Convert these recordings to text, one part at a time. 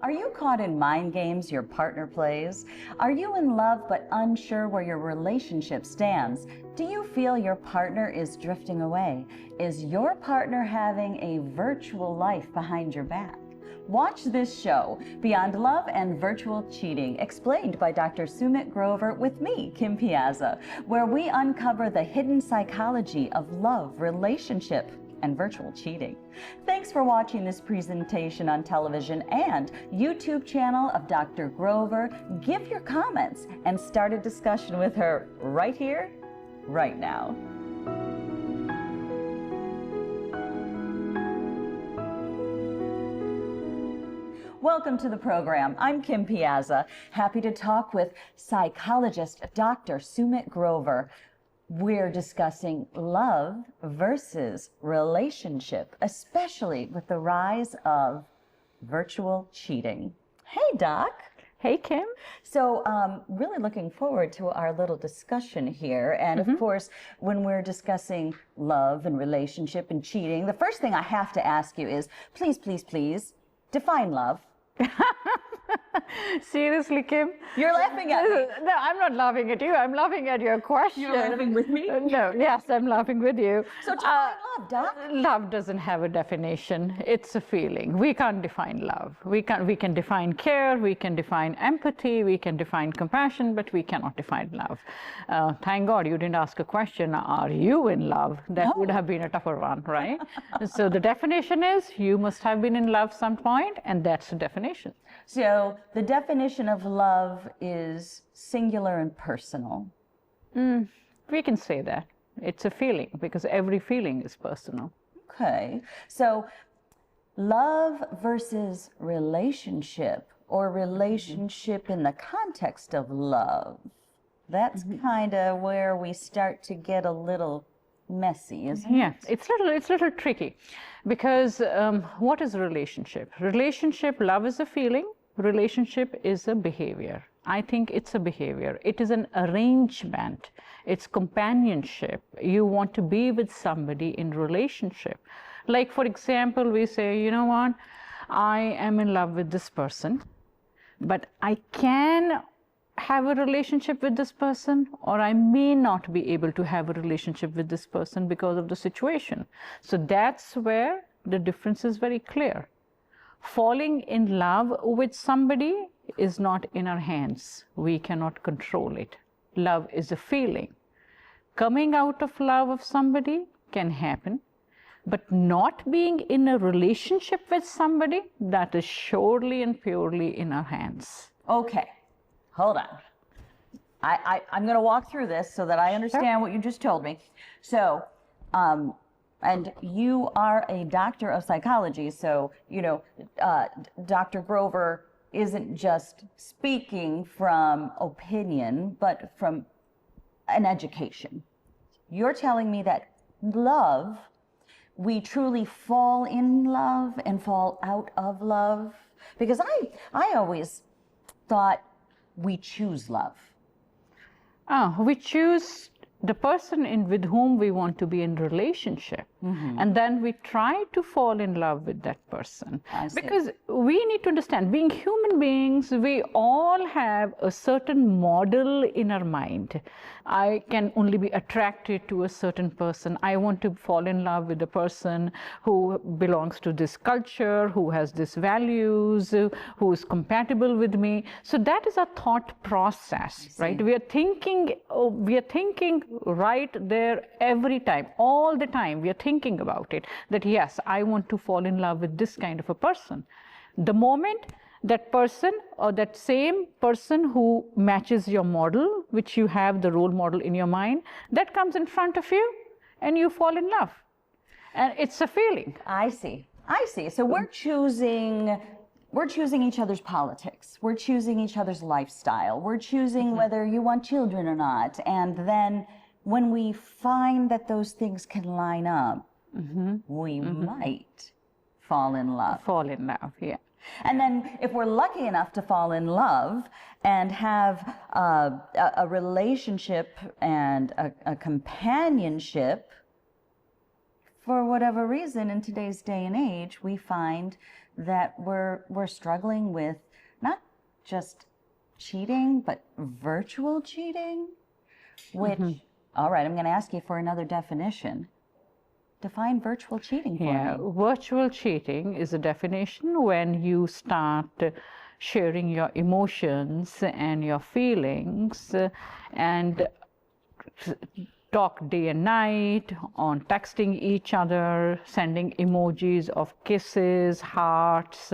Are you caught in mind games your partner plays? Are you in love but unsure where your relationship stands? Do you feel your partner is drifting away? Is your partner having a virtual life behind your back? Watch this show, Beyond Love and Virtual Cheating, explained by Dr. Sumit Grover with me, Kim Piazza, where we uncover the hidden psychology of love, relationship, and virtual cheating. Thanks for watching this presentation on television and YouTube channel of Dr. Grover. Give your comments and start a discussion with her right here, right now. Welcome to the program. I'm Kim Piazza, happy to talk with psychologist Dr. Sumit Grover. We're discussing love versus relationship, especially with the rise of virtual cheating. Hey, Doc. Hey, Kim. So really looking forward to our little discussion here. And of course, when we're discussing love and relationship and cheating, the first thing I have to ask you is, please, please, please, define love. Seriously, Kim? You're laughing at me. No, I'm not laughing at you. I'm laughing at your question. You're laughing with me? No, yes, I'm laughing with you. So define love, Doc. Love doesn't have a definition. It's a feeling. We can't define love. We can define care, we can define empathy, we can define compassion, but we cannot define love. Thank God you didn't ask a question, are you in love? That would have been a tougher one, right? So the definition is you must have been in love some point, and that's the definition. So the definition of love is singular and personal. We can say that. It's a feeling, because every feeling is personal. Okay. So love versus relationship, or relationship in the context of love. That's kind of where we start to get a little messy, isn't it? Yeah, it's a little tricky, because what is a relationship? Love is a feeling. Relationship is a behavior. I think it's a behavior. It is an arrangement. It's companionship. You want to be with somebody in relationship. Like, for example, we say, you know what, I am in love with this person, but I can have a relationship with this person, or I may not be able to have a relationship with this person because of the situation. So that's where the difference is very clear. Falling in love with somebody is not in our hands. We cannot control it. Love is a feeling. Coming out of love of somebody can happen, but not being in a relationship with somebody, that is surely and purely in our hands. Okay, hold on. I'm going to walk through this so that I understand what you just told me. So, and you are a doctor of psychology, so, you know, Dr. Grover isn't just speaking from opinion, but from an education. You're telling me that love, we truly fall in love and fall out of love? Because I always thought we choose love. We choose the person with whom we want to be in relationship, and then we try to fall in love with that person. Because we need to understand, being human beings, we all have a certain model in our mind. I can only be attracted to a certain person. I want to fall in love with a person who belongs to this culture, who has these values, who is compatible with me. So that is our thought process, right? We are thinking right there every time, all the time. We are thinking about it, that yes, I want to fall in love with this kind of a person. The moment that person or that same person who matches your model, which you have the role model in your mind, that comes in front of you and you fall in love. And it's a feeling. I see. So we're choosing each other's politics. We're choosing each other's lifestyle. We're choosing whether you want children or not. And then when we find that those things can line up, we might fall in love. Fall in love, yeah. And then if we're lucky enough to fall in love and have a relationship and a companionship for whatever reason, in today's day and age, we find that we're struggling with not just cheating, but virtual cheating, which, all right, I'm going to ask you for another definition. Define virtual cheating for me. Virtual cheating is a definition when you start sharing your emotions and your feelings and talk day and night on texting each other, sending emojis of kisses, hearts,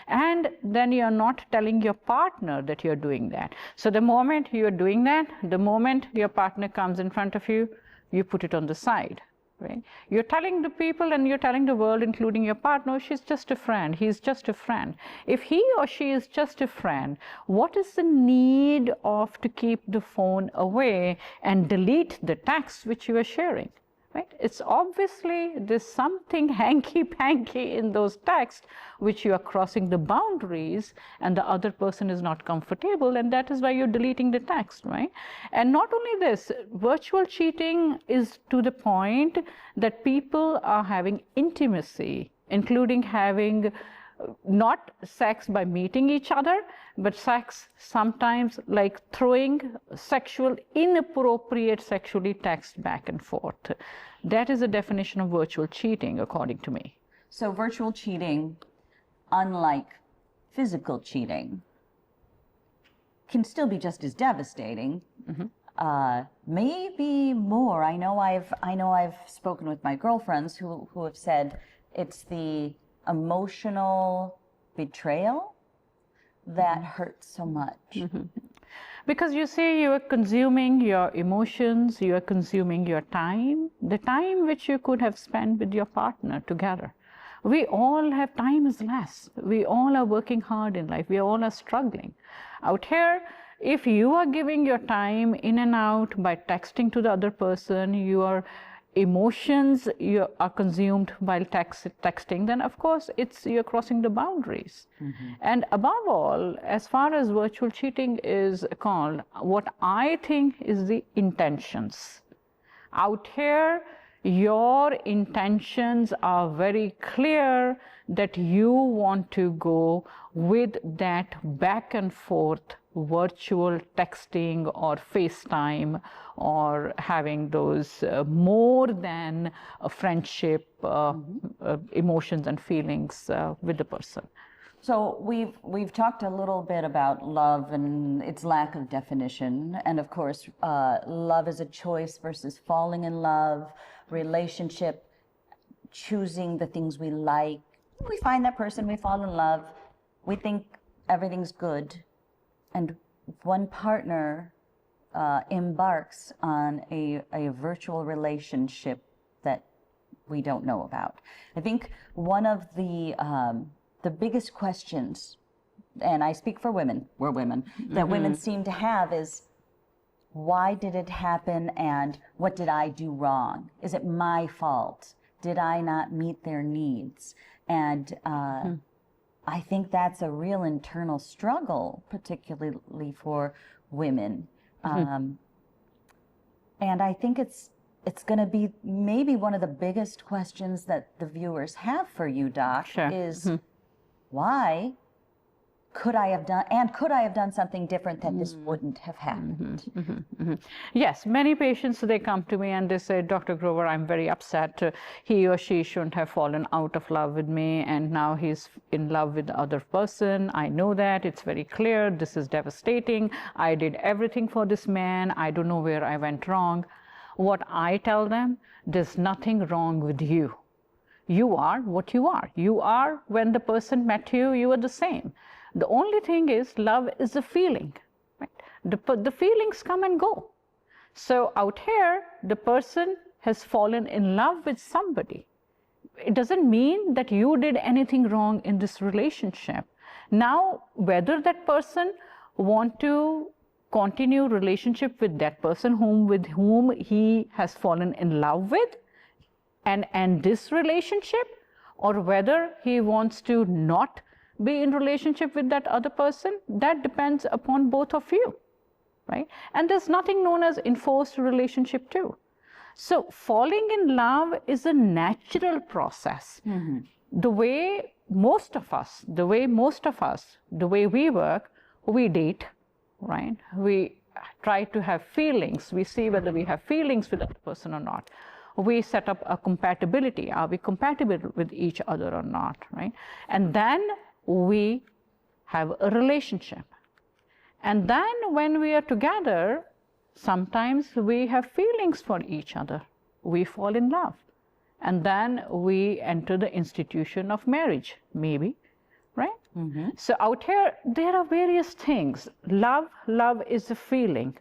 and then you're not telling your partner that you're doing that. So the moment you're doing that, the moment your partner comes in front of you, you put it on the side. Right? You're telling the people and you're telling the world, including your partner, she's just a friend, he's just a friend. If he or she is just a friend, what is the need of to keep the phone away and delete the text which you are sharing? Right? It's obviously there's something hanky-panky in those texts which you are crossing the boundaries and the other person is not comfortable, and that is why you're deleting the text, right? And not only this, virtual cheating is to the point that people are having intimacy, including having not sex by meeting each other, but sex sometimes like throwing inappropriate sexually text back and forth. That is a definition of virtual cheating, according to me. So virtual cheating, unlike physical cheating, can still be just as devastating. Maybe more. I know I've spoken with my girlfriends who have said it's the emotional betrayal that hurts so much. Because you say you are consuming your emotions, you are consuming your time, the time which you could have spent with your partner together. We all have time is less. We all are working hard in life. We all are struggling. Out here, if you are giving your time in and out by texting to the other person, your emotions you are consumed while texting, then of course you're crossing the boundaries. And above all, as far as virtual cheating is called, what I think is the intentions. Out here, your intentions are very clear that you want to go with that back and forth virtual texting or FaceTime or having those more than friendship emotions and feelings with the person. So we've talked a little bit about love and its lack of definition, and of course love is a choice versus falling in love, relationship, choosing the things we like. We find that person, we fall in love, we think everything's good, and one partner embarks on a virtual relationship that we don't know about. I think one of the biggest questions, and I speak for women, we're women, that women seem to have is, why did it happen and what did I do wrong? Is it my fault? Did I not meet their needs? And I think that's a real internal struggle, particularly for women. And I think it's going to be maybe one of the biggest questions that the viewers have for you, Doc, is why could I have done something different that this wouldn't have happened? Yes, many patients, they come to me and they say, Dr. Grover, I'm very upset. He or she shouldn't have fallen out of love with me and now he's in love with the other person. I know that. It's very clear. This is devastating. I did everything for this man. I don't know where I went wrong. What I tell them, there's nothing wrong with you. You are what you are. You are, when the person met you, you were the same. The only thing is, love is a feeling. Right? The feelings come and go. So out here, the person has fallen in love with somebody. It doesn't mean that you did anything wrong in this relationship. Now, whether that person want to continue relationship with that person with whom he has fallen in love with and end this relationship, or whether he wants to not be in relationship with that other person, that depends upon both of you, right? And there's nothing known as enforced relationship too. So falling in love is a natural process. The way most of us, the way we work, we date, right? We try to have feelings. We see whether we have feelings with that person or not. We set up a compatibility. Are we compatible with each other or not, right? And then we have a relationship. And then when we are together, sometimes we have feelings for each other. We fall in love. And then we enter the institution of marriage, maybe, right? So out here, there are various things. Love is a feeling.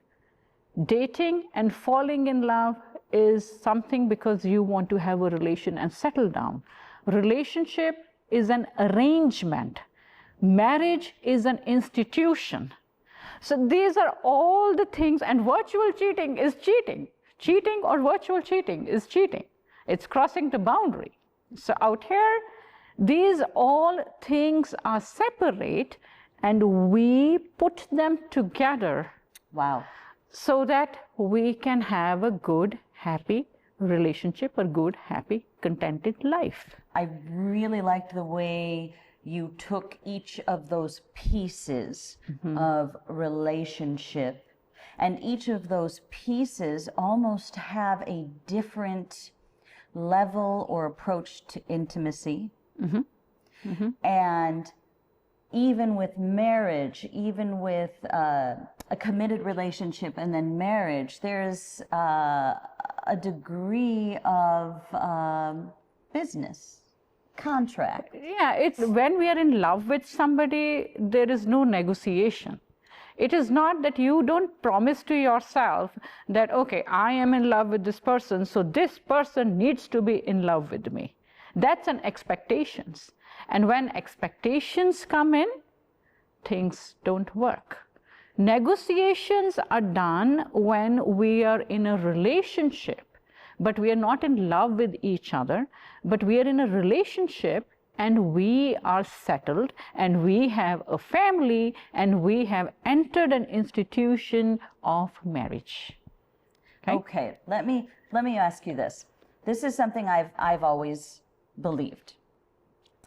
Dating and falling in love is something because you want to have a relation and settle down. Relationship is an arrangement. Marriage is an institution. So these are all the things, and virtual cheating is cheating. Cheating or virtual cheating is cheating. It's crossing the boundary. So out here, these all things are separate, and we put them together. Wow. So that we can have a good, happy relationship, a good, happy, contented life. I really liked the way you took each of those pieces of relationship, and each of those pieces almost have a different level or approach to intimacy. And even with marriage, even with a committed relationship and then marriage, there's a degree of business, contract. Yeah, it's when we are in love with somebody, there is no negotiation. It is not that you don't promise to yourself that, okay, I am in love with this person, so this person needs to be in love with me. That's an expectations. And when expectations come in, things don't work. Negotiations are done when we are in a relationship, but we are not in love with each other, but we are in a relationship and we are settled and we have a family and we have entered an institution of marriage. Okay, let me ask you this. This is something I've always believed,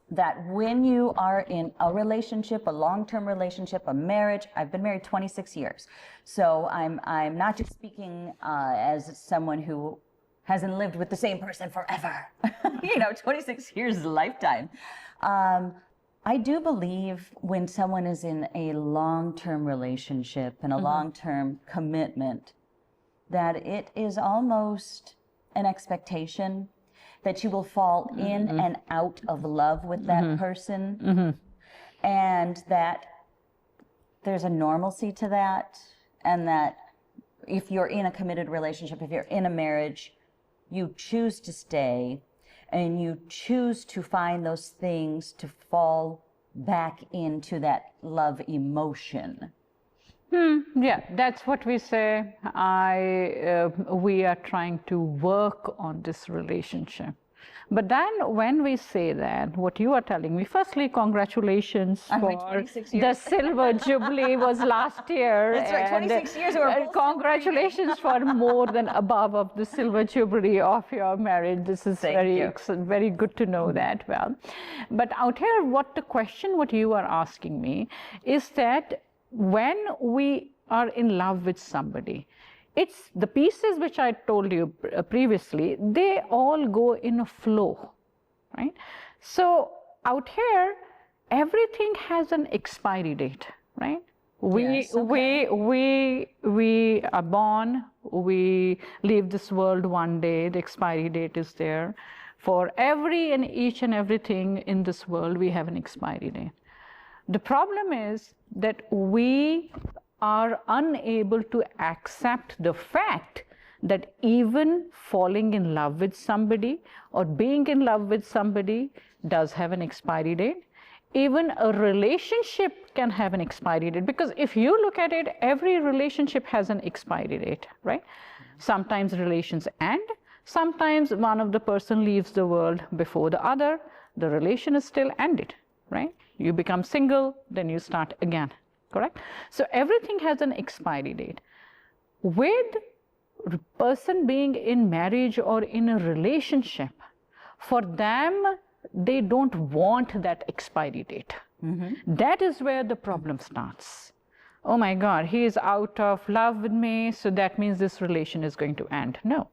that when you are in a relationship, a long-term relationship, a marriage, I've been married 26 years. So I'm not just speaking as someone who hasn't lived with the same person forever. 26 years is a lifetime. I do believe when someone is in a long-term relationship and a long-term commitment, that it is almost an expectation that you will fall in and out of love with that person, and that there's a normalcy to that, and that if you're in a committed relationship, if you're in a marriage, you choose to stay and you choose to find those things to fall back into that love emotion. Yeah, that's what we say. We are trying to work on this relationship. But then when we say that, what you are telling me, firstly, congratulations for the Silver Jubilee was last year. That's right, 26 years. Congratulations for more than above of the Silver Jubilee of your marriage. This is very good to know that. Well, but out here, what you are asking me is that when we are in love with somebody, it's the pieces which I told you previously, they all go in a flow, right? So out here, everything has an expiry date, right? We are born, we leave this world one day, the expiry date is there. For each and everything in this world, we have an expiry date. The problem is that we are unable to accept the fact that even falling in love with somebody or being in love with somebody does have an expiry date. Even a relationship can have an expiry date, because if you look at it, every relationship has an expiry date, right? Sometimes relations end, sometimes one of the person leaves the world before the other, the relation is still ended, right? You become single, then you start again, correct? So everything has an expiry date. With person being in marriage or in a relationship, for them, they don't want that expiry date. That is where the problem starts. Oh my God, he is out of love with me, so that means this relation is going to end. No.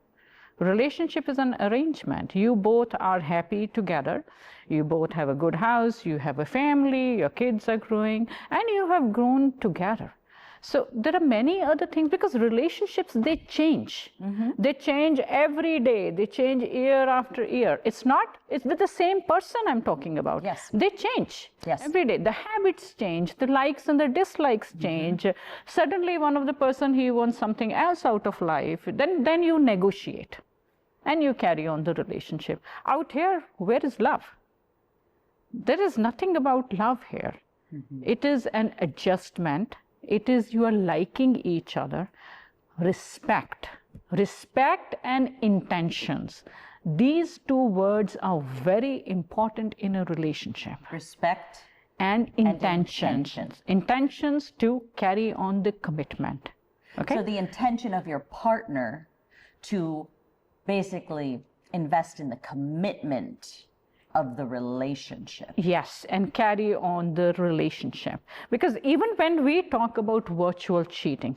Relationship is an arrangement. You both are happy together. You both have a good house, you have a family, your kids are growing, and you have grown together. So there are many other things, because relationships, they change. They change every day. They change year after year. It's with the same person I'm talking about. Yes. They change every day. The habits change, the likes and the dislikes change. Suddenly one of the person, he wants something else out of life. Then you negotiate and you carry on the relationship. Out here, where is love? There is nothing about love here. It is an adjustment. It is you are liking each other. Respect and intentions. These two words are very important in a relationship. Respect and intentions. Intentions to carry on the commitment. Okay? So the intention of your partner to basically invest in the commitment of the relationship. Yes, and carry on the relationship. Because even when we talk about virtual cheating,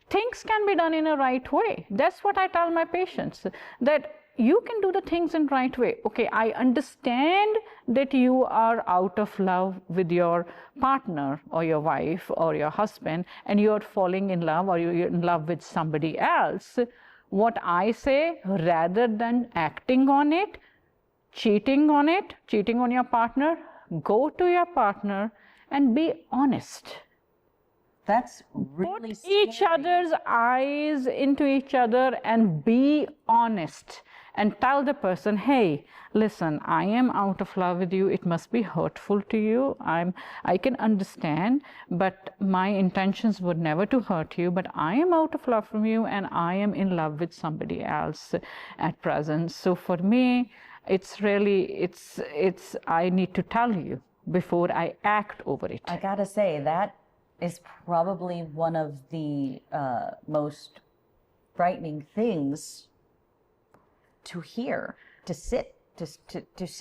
things can be done in a right way. That's what I tell my patients, that you can do the things in right way. Okay, I understand that you are out of love with your partner or your wife or your husband, and you're falling in love or you're in love with somebody else. What I say, rather than acting on it, cheating on your partner, go to your partner and be honest. That's really Put scary. each other's eyes into each other and be honest. And tell the person, hey, listen, I am out of love with you. It must be hurtful to you. I can understand, but my intentions were never to hurt you. But I am out of love from you, and I am in love with somebody else at present. So for me, it's really, I need to tell you before I act over it. I gotta say, that is probably one of the most frightening things to hear, to sit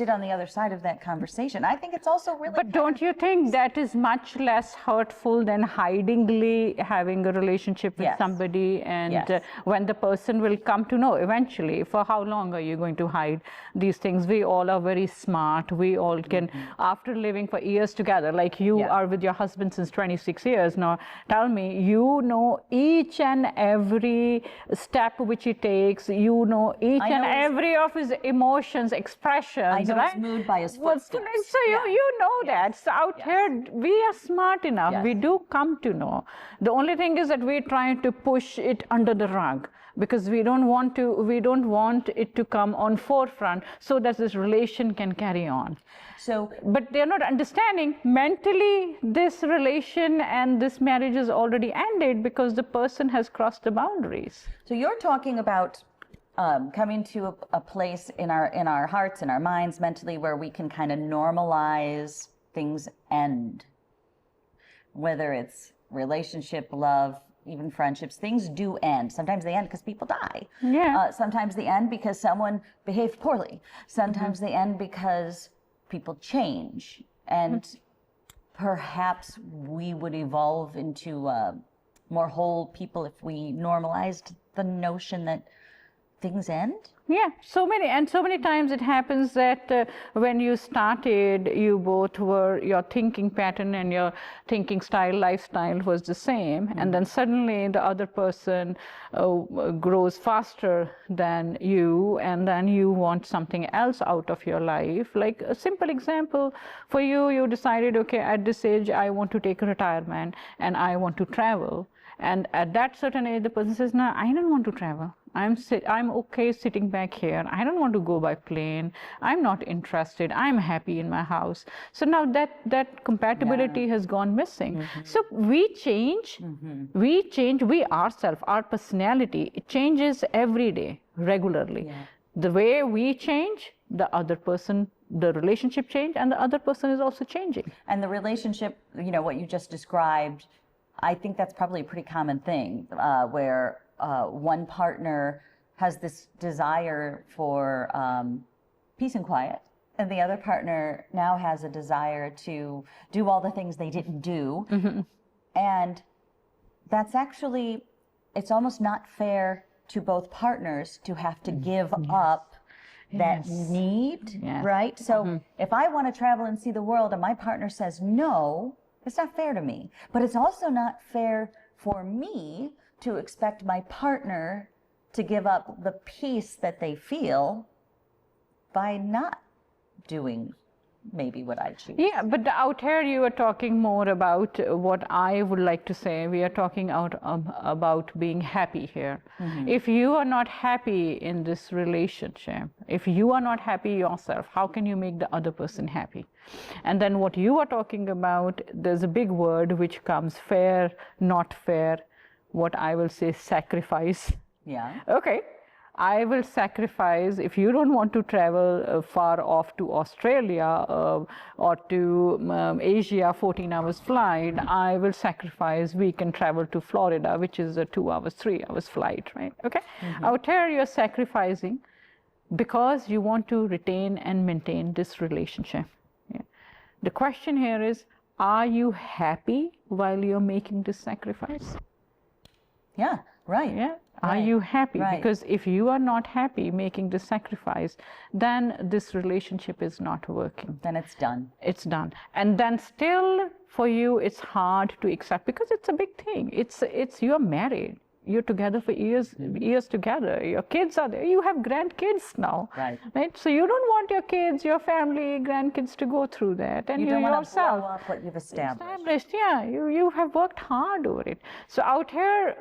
on the other side of that conversation. I think it's also really... But don't you think that is much less hurtful than hidingly having a relationship with somebody, and when the person will come to know eventually? For how long are you going to hide these things? We all are very smart. We all can, after living for years together, like you are with your husband since 26 years now, tell me, you know each and every step which he takes, you know each and every of his emotions, expressions. I know right? his mood by his footsteps. So you know that. So out here, we are smart enough. We do come to know. The only thing is that we're trying to push it under the rug, because we don't want it to come on forefront so that this relation can carry on. So, but they're not understanding mentally this relation and this marriage is already ended because the person has crossed the boundaries. So you're talking about coming to a place in our hearts, in our minds, mentally, where we can kind of normalize things end. Whether it's relationship, love, even friendships, things do end. Sometimes they end because people die. Sometimes they end because someone behaved poorly. Sometimes they end because people change. And perhaps we would evolve into more whole people if we normalized the notion that things end? Yeah, so many times it happens that when you started, you both were, your thinking pattern and your thinking style, lifestyle was the same, and then suddenly the other person grows faster than you, and then you want something else out of your life. Like a simple example, for you, you decided, okay, at this age, I want to take a retirement and I want to travel. And at that certain age, the person says, no, I don't want to travel. I'm okay sitting back here. I don't want to go by plane. I'm not interested. I'm happy in my house. So now that compatibility has gone missing. So we change, we ourselves, our personality, it changes every day, regularly. The way we change, the other person, the relationship change, and the other person is also changing. And the relationship, you know, what you just described, I think that's probably a pretty common thing, where one partner has this desire for peace and quiet, and the other partner now has a desire to do all the things they didn't do. And that's actually, it's almost not fair to both partners to have to give up that need, right? So if I want to travel and see the world and my partner says no, it's not fair to me. But it's also not fair for me to expect my partner to give up the peace that they feel by not doing maybe what I choose. Yeah, but out here you are talking more about what I would like to say. We are talking about being happy here. If you are not happy in this relationship, if you are not happy yourself, how can you make the other person happy? And then what you are talking about, there's a big word which comes fair, not fair, what I will say sacrifice. Yeah. Okay. I will sacrifice, if you don't want to travel far off to Australia or to Asia, 14 hours flight, I will sacrifice, we can travel to Florida, which is a 2 hours, 3 hours flight, right? Okay. Out here you're sacrificing because you want to retain and maintain this relationship. Yeah. The question here is, are you happy while you're making this sacrifice? Yeah, right. Yeah. Are you happy? Right. Because if you are not happy making this sacrifice, then this relationship is not working. Then it's done. It's done. And then still for you, it's hard to accept because it's a big thing. It's you're married. You're together for years together. Your kids are there. You have grandkids now. Right. Right? So you don't want your kids, your family, grandkids to go through that. And you don't want yourself. to blow up what you've established. Yeah. You have worked hard over it. So out here,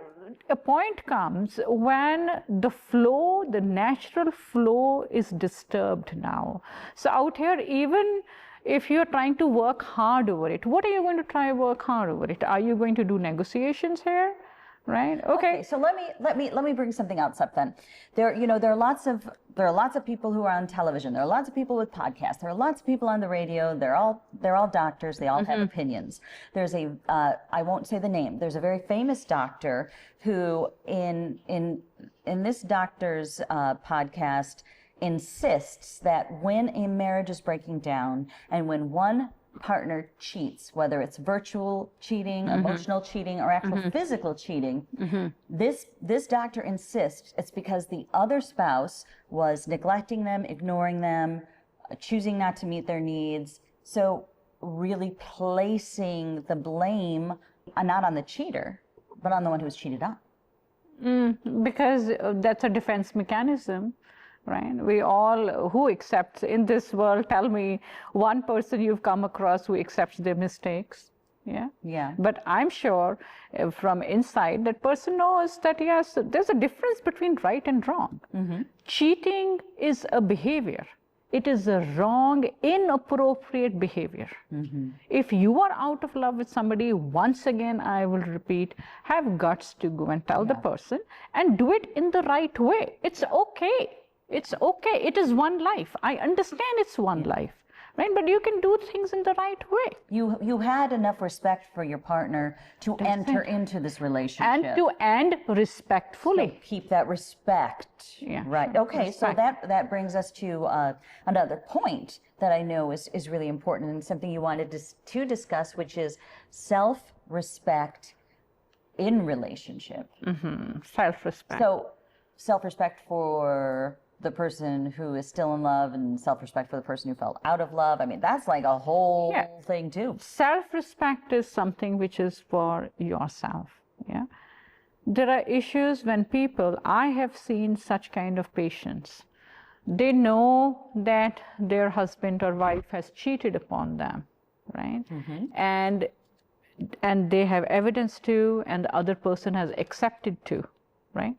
a point comes when the flow, the natural flow is disturbed now. So out here, even if you're trying to work hard over it, what are you going to try to work hard over it? Are you going to do negotiations here? Right. Okay. So let me bring something else up then. There are lots of people who are on television. There are lots of people with podcasts. There are lots of people on the radio. They're all doctors. They all have opinions. There's I won't say the name. There's a very famous doctor who in this doctor's podcast insists that when a marriage is breaking down and when one partner cheats, whether it's virtual cheating, emotional cheating, or actual physical cheating, this doctor insists it's because the other spouse was neglecting them, ignoring them, choosing not to meet their needs. So really placing the blame not on the cheater, but on the one who was cheated on. Because that's a defense mechanism. Right? We all, who accepts in this world, tell me one person you've come across who accepts their mistakes. Yeah. Yeah. But I'm sure from inside that person knows that yes, there's a difference between right and wrong. Cheating is a behavior. It is a wrong, inappropriate behavior. If you are out of love with somebody, once again, I will repeat, have guts to go and tell the person and do it in the right way. It's okay. It's okay. It is one life. I understand it's one life, right? But you can do things in the right way. You had enough respect for your partner to enter into this relationship. And to end respectfully. So keep that respect. Yeah. Right. Okay. Respect. So that brings us to another point that I know is really important and something you wanted to discuss, which is self-respect in relationship. Self-respect. So self-respect for the person who is still in love and self-respect for the person who fell out of love. I mean, that's like a whole thing too. Self-respect is something which is for yourself. Yeah. There are issues when people, I have seen such kind of patients. They know that their husband or wife has cheated upon them, right? And they have evidence to, and the other person has accepted to, right?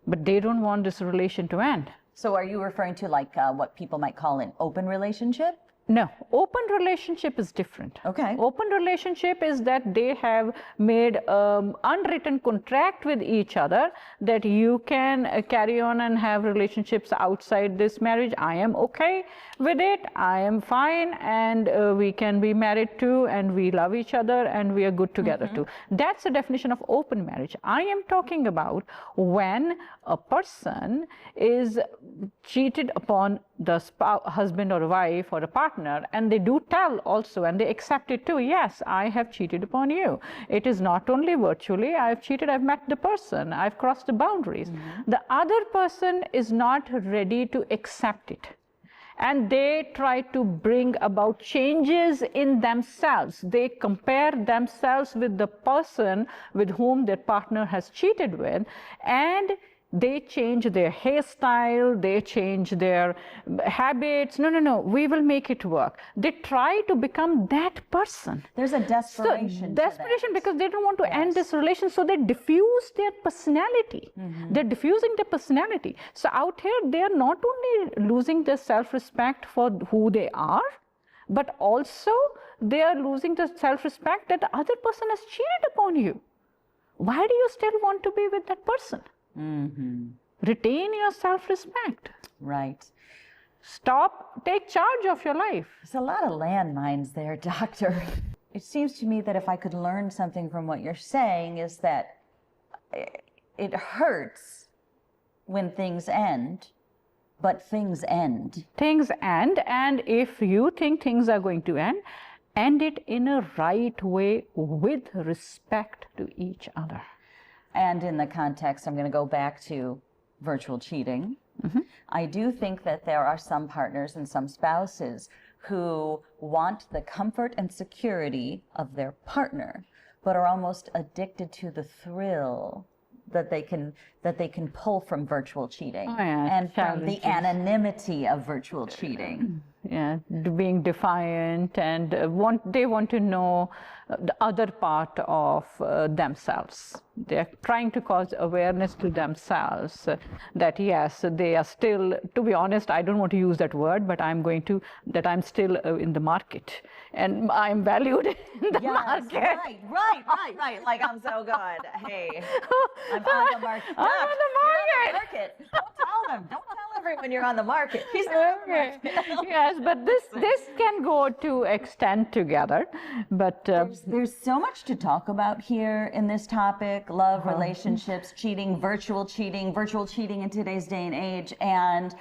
But they don't want this relation to end. So are you referring to like what people might call an open relationship? No, open relationship is different. Okay. Open relationship is that they have made unwritten contract with each other that you can carry on and have relationships outside this marriage. I am okay with it. I am fine, and we can be married too, and we love each other, and we are good together too. That's the definition of open marriage. I am talking about when a person is cheated upon the husband or wife or a partner, and they do tell also, and they accept it too. Yes, I have cheated upon you. It is not only virtually, I've cheated, I've met the person, I've crossed the boundaries. The other person is not ready to accept it, and they try to bring about changes in themselves. They compare themselves with the person with whom their partner has cheated with, and they change their hairstyle, they change their habits. No, we will make it work. They try to become that person. There's a desperation. So, desperation because they don't want to end this relation, so they diffuse their personality. They're diffusing their personality. So out here, they are not only losing their self-respect for who they are, but also they are losing the self-respect that the other person has cheated upon you. Why do you still want to be with that person? Retain your self-respect. Right. Stop, take charge of your life. There's a lot of landmines there, doctor. It seems to me that if I could learn something from what you're saying is that it hurts when things end, but things end. Things end, and if you think things are going to end it in a right way with respect to each other. And in the context, I'm going to go back to virtual cheating. I do think that there are some partners and some spouses who want the comfort and security of their partner, but are almost addicted to the thrill that they can pull from virtual cheating and from the anonymity of virtual cheating. Yeah, being defiant, and they want to know the other part of themselves. They're trying to cause awareness to themselves that yes, they are still, to be honest, I don't want to use that word, but I'm going to, that I'm still in the market and I'm valued in the market. Right. Like I'm so good. Hey, I'm on the market. I'm on the market. Don't tell them. Don't tell everyone you're on the market. She's on the market. Yes, but this can go to extend together. But there's so much to talk about here in this topic: love, relationships, cheating, virtual cheating in today's day and age, and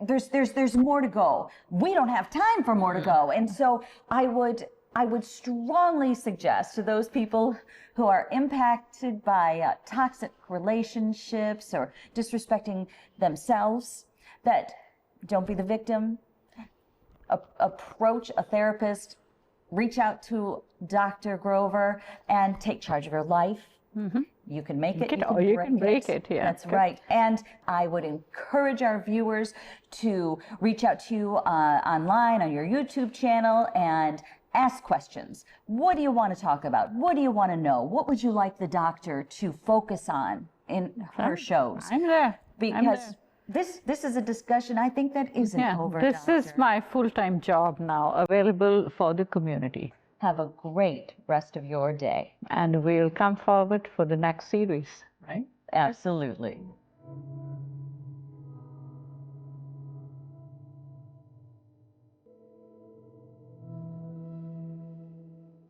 there's more to go. We don't have time for more to go, and so I would strongly suggest to those people who are impacted by toxic relationships or disrespecting themselves that don't be the victim. Approach a therapist, reach out to Dr. Grover, and take charge of your life. You can make it, you can break it. Yeah, that's right. And I would encourage our viewers to reach out to you online on your YouTube channel and ask questions. What do you want to talk about? What do you want to know? What would you like the doctor to focus on in her shows? I'm there. Because this is a discussion I think that isn't over. This is my full-time job now, available for the community. Have a great rest of your day. And we'll come forward for the next series, right? Absolutely.